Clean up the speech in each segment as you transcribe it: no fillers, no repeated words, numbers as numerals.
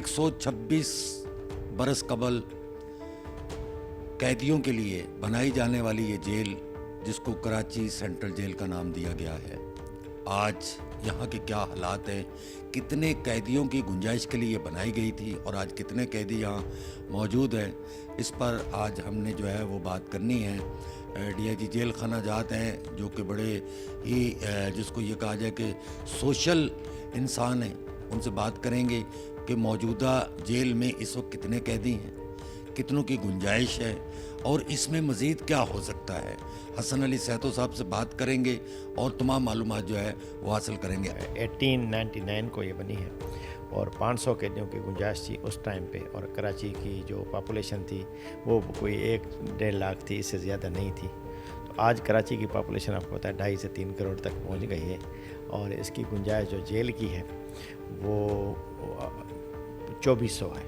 126 बरस कबल कैदियों के लिए बनाई जाने वाली ये जेल, जिसको कराची सेंट्रल जेल का नाम दिया गया है, आज यहाँ के क्या हालात हैं, कितने कैदियों की गुंजाइश के लिए बनाई गई थी और आज कितने कैदी यहाँ मौजूद हैं, इस पर आज हमने जो है वो बात करनी है। डीआईजी जेल खाना जात हैं जो कि बड़े ही जिसको ये कहा जाए कि सोशल इंसान हैं, उनसे बात करेंगे कि मौजूदा जेल में इस वक्त कितने कैदी हैं, कितनों की गुंजाइश है और इसमें मज़ीद क्या हो सकता है। हसन अली सहतो साहब से बात करेंगे और तमाम मालूमात जो है वो हासिल करेंगे। 1899 को ये बनी है और 500 कैदियों की गुंजाइश थी उस टाइम पे, और कराची की जो पॉपुलेशन थी वो कोई 1-1.5 लाख थी, इससे ज़्यादा नहीं थी। तो आज कराची की पॉपुलेशन आपको पता है 2.5 से 3 करोड़ तक पहुंच गई है और इसकी गुंजाइश जो जेल की है वो 2400 है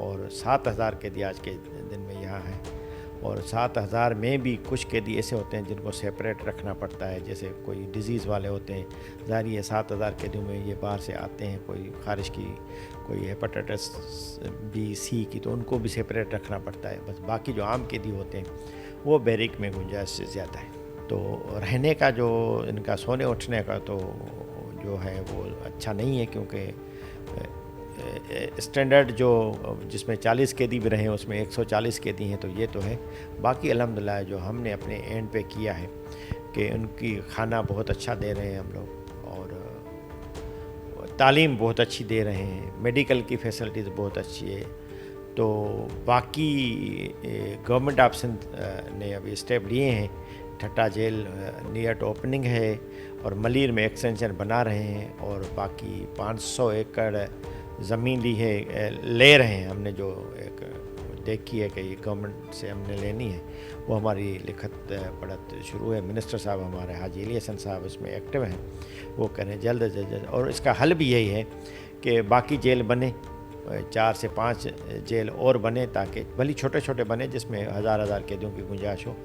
और 7000 कैदी आज के दिन में यहाँ हैं। और 7000 में भी कुछ कैदी ऐसे होते हैं जिनको सेपरेट रखना पड़ता है, जैसे कोई डिज़ीज़ वाले होते हैं। ज़ाहिर है 7000 कैदियों में ये बाहर से आते हैं, कोई खारिश की, कोई हेपेटाइटिस बी सी की, तो उनको भी सेपरेट रखना पड़ता है। बस बाकी जो आम कैदी होते हैं वो बैरिक में गुंजाइश से ज़्यादा है। तो रहने का जो इनका सोने उठने का तो जो है वो अच्छा नहीं है, क्योंकि स्टैंडर्ड जो जिसमें 40 कैदी भी रहे उसमें 140 कैदी हैं, तो ये तो है। बाकी अल्हम्दुलिल्लाह जो हमने अपने एंड पे किया है कि उनकी खाना बहुत अच्छा दे रहे हैं हम लोग, और तालीम बहुत अच्छी दे रहे हैं, मेडिकल की फैसिलिटीज़ बहुत अच्छी है। तो बाकी गवर्नमेंट ऑफ सिंध ने अभी स्टेप लिए हैं, ठट्टा जेल नियर टू ओपनिंग है और मलीर में एक्सटेंशन बना रहे हैं, और बाकी 500 एकड़ ज़मीन ली है, ले रहे हैं। हमने जो एक देखी है कि ये गवर्नमेंट से हमने लेनी है, वो हमारी लिखत पढ़त शुरू है। मिनिस्टर साहब हमारे हाजी अली हसन साहब इसमें एक्टिव हैं, वो करें जल्द से जल्द। और इसका हल भी यही है कि बाकी जेल बने, 4 से 5 जेल और बने, ताकि भली छोटे छोटे बने जिसमें हज़ार कैदियों की गुंजाइश हो,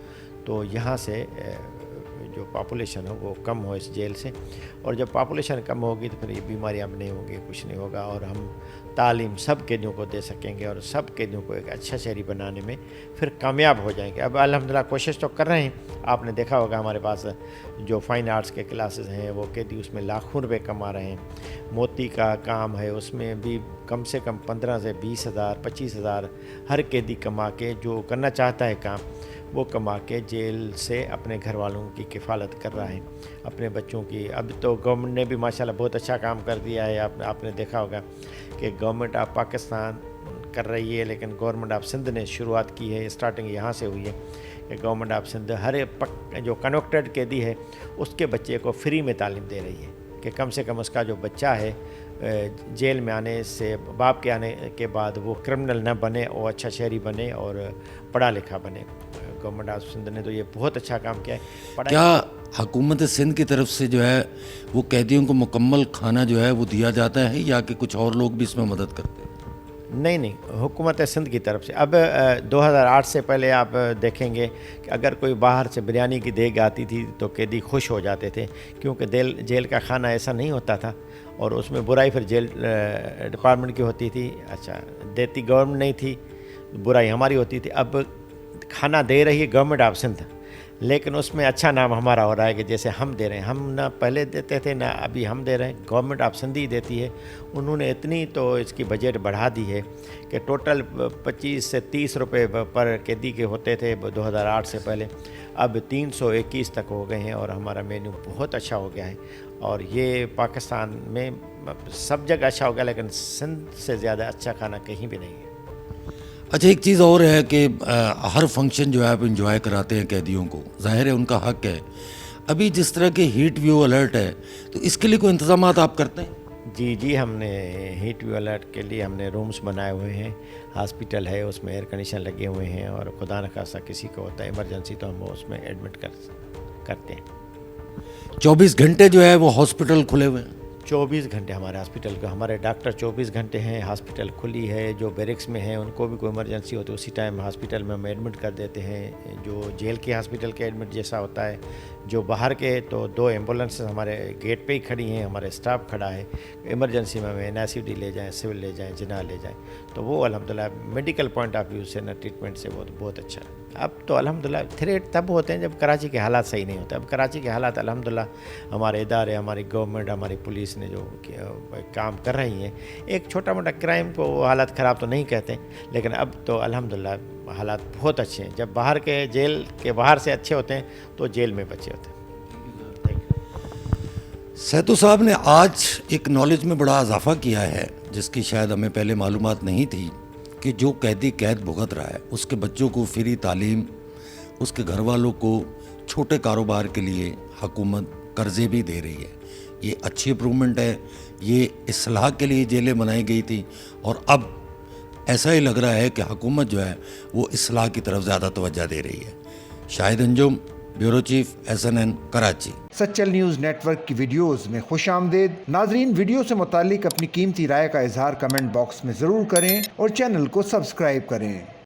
तो यहाँ से जो पॉपुलेशन हो वो कम हो इस जेल से। और जब पॉपुलेशन कम होगी तो फिर ये बीमारियाँ नहीं होंगी, कुछ नहीं होगा, और हम तालीम सब कैदियों को दे सकेंगे और सब कैदियों को एक अच्छा शहरी बनाने में फिर कामयाब हो जाएंगे। अब अल्हम्दुलिल्लाह कोशिश तो कर रहे हैं। आपने देखा होगा हमारे पास जो फ़ाइन आर्ट्स के क्लासेस हैं वो कैदी उसमें लाखों रुपए कमा रहे हैं। मोती का काम है, उसमें भी कम से कम 15 से 20,000 25,000 हर कैदी कमा के, जो करना चाहता है काम वो कमा के जेल से अपने घर वालों की किफ़ालत कर रहा है, अपने बच्चों की। अब तो गवर्नमेंट ने भी माशाल्लाह बहुत अच्छा काम कर दिया है। आपने देखा होगा कि गवर्नमेंट ऑफ पाकिस्तान कर रही है, लेकिन गवर्नमेंट ऑफ सिंध ने शुरुआत की है, स्टार्टिंग यहाँ से हुई है कि गवर्नमेंट ऑफ सिंध हर जो कन्विक्टेड कैदी है उसके बच्चे को फ्री में तालीम दे रही है, कि कम से कम उसका जो बच्चा है जेल में आने से, बाप के आने के बाद वो क्रिमिनल न बने, वो अच्छा शहरी बने और पढ़ा लिखा बने। गवर्नमेंट ऑफ सिंध ने तो ये बहुत अच्छा काम किया है। क्या हुकूमत सिंध की तरफ से जो है वो कैदियों को मुकम्मल खाना जो है वो दिया जाता है, या कि कुछ और लोग भी इसमें मदद करते हैं? नहीं, हुकूमत सिंध की तरफ से। अब 2008 से पहले आप देखेंगे कि अगर कोई बाहर से बिरयानी की देग आती थी तो कैदी खुश हो जाते थे, क्योंकि जेल का खाना ऐसा नहीं होता था, और उसमें बुराई फिर जेल डिपार्टमेंट की होती थी। अच्छा, देती गवर्नमेंट नहीं थी, बुराई हमारी होती थी। अब खाना दे रही है गवर्नमेंट ऑफ सिंध, लेकिन उसमें अच्छा नाम हमारा हो रहा है कि जैसे हम दे रहे हैं। हम ना पहले देते थे ना अभी हम दे रहे हैं, गवर्नमेंट ऑफ सिंध ही देती है। उन्होंने इतनी तो इसकी बजट बढ़ा दी है कि टोटल 25 से 30 रुपए पर कैदी के होते थे 2008 से पहले, अब 321 तक हो गए हैं, और हमारा मेन्यू बहुत अच्छा हो गया है। और ये पाकिस्तान में सब जगह अच्छा हो गया, लेकिन सिंध से ज़्यादा अच्छा खाना कहीं भी नहीं है। अच्छा, एक चीज़ और है कि हर फंक्शन जो है आप इंजॉय कराते हैं कैदियों को, ज़ाहिर है उनका हक है। अभी जिस तरह के हीट व्यू अलर्ट है, तो इसके लिए कोई इंतजाम आप करते हैं? जी, हमने हीट व्यू अलर्ट के लिए हमने रूम्स बनाए हुए हैं, हॉस्पिटल है उसमें एयर कंडीशन लगे हुए हैं, और खुदा न खासा किसी को होता है इमरजेंसी तो हम उसमें एडमिट करते हैं। 24 घंटे जो है वो हॉस्पिटल खुले हुए हैं? 24 घंटे हमारे हॉस्पिटल का, हमारे डॉक्टर 24 घंटे हैं, हॉस्पिटल खुली है। जो बैरिक्स में हैं उनको भी कोई इमरजेंसी होती है उसी टाइम हॉस्पिटल में हम एडमिट कर देते हैं। जो जेल के हॉस्पिटल के एडमिट जैसा होता है, जो बाहर के तो 2 एम्बुलेंस हमारे गेट पे ही खड़ी हैं, हमारे स्टाफ खड़ा है। इमरजेंसी में हमें NICD ले जाएँ, सिविल ले जाएँ, जिना ले जाएँ, तो वो अल्हम्दुलिल्लाह मेडिकल पॉइंट ऑफ व्यू से ना ट्रीटमेंट से बहुत अच्छा है। अब तो अल्हम्दुलिल्लाह थ्रेट तब होते हैं जब कराची के हालात सही नहीं होते। अब कराची के हालात अल्हम्दुलिल्लाह हमारे इदारे, हमारी गवर्नमेंट, हमारी पुलिस ने जो काम कर रही हैं, एक छोटा मोटा क्राइम को हालात ख़राब तो नहीं कहते, लेकिन अब तो अल्हम्दुलिल्लाह हालात बहुत अच्छे हैं। जब बाहर के जेल के बाहर से अच्छे होते हैं तो जेल में बचे होते हैं। सैतु साहब ने आज एक नॉलेज में बड़ा इजाफा किया है जिसकी शायद हमें पहले मालूमात नहीं थी, कि जो कैदी कैद भुगत रहा है उसके बच्चों को फ्री तालीम, उसके घर वालों को छोटे कारोबार के लिए हुकूमत कर्जे भी दे रही है। ये अच्छी इम्प्रूवमेंट है। ये इस्लाह के लिए जेलें बनाई गई थी और अब ऐसा ही लग रहा है कि हुकूमत जो है वो इस्लाह की तरफ ज़्यादा तवज्जो दे रही है। Shahid Anjum, bureau chief, SNN, Karachi. Sachal news network की वीडियोस में खुश आमदेद। नाजरीन, वीडियो से मुतालिक अपनी कीमती राय का इजहार कमेंट बॉक्स में ज़रूर करें और चैनल को सब्सक्राइब करें।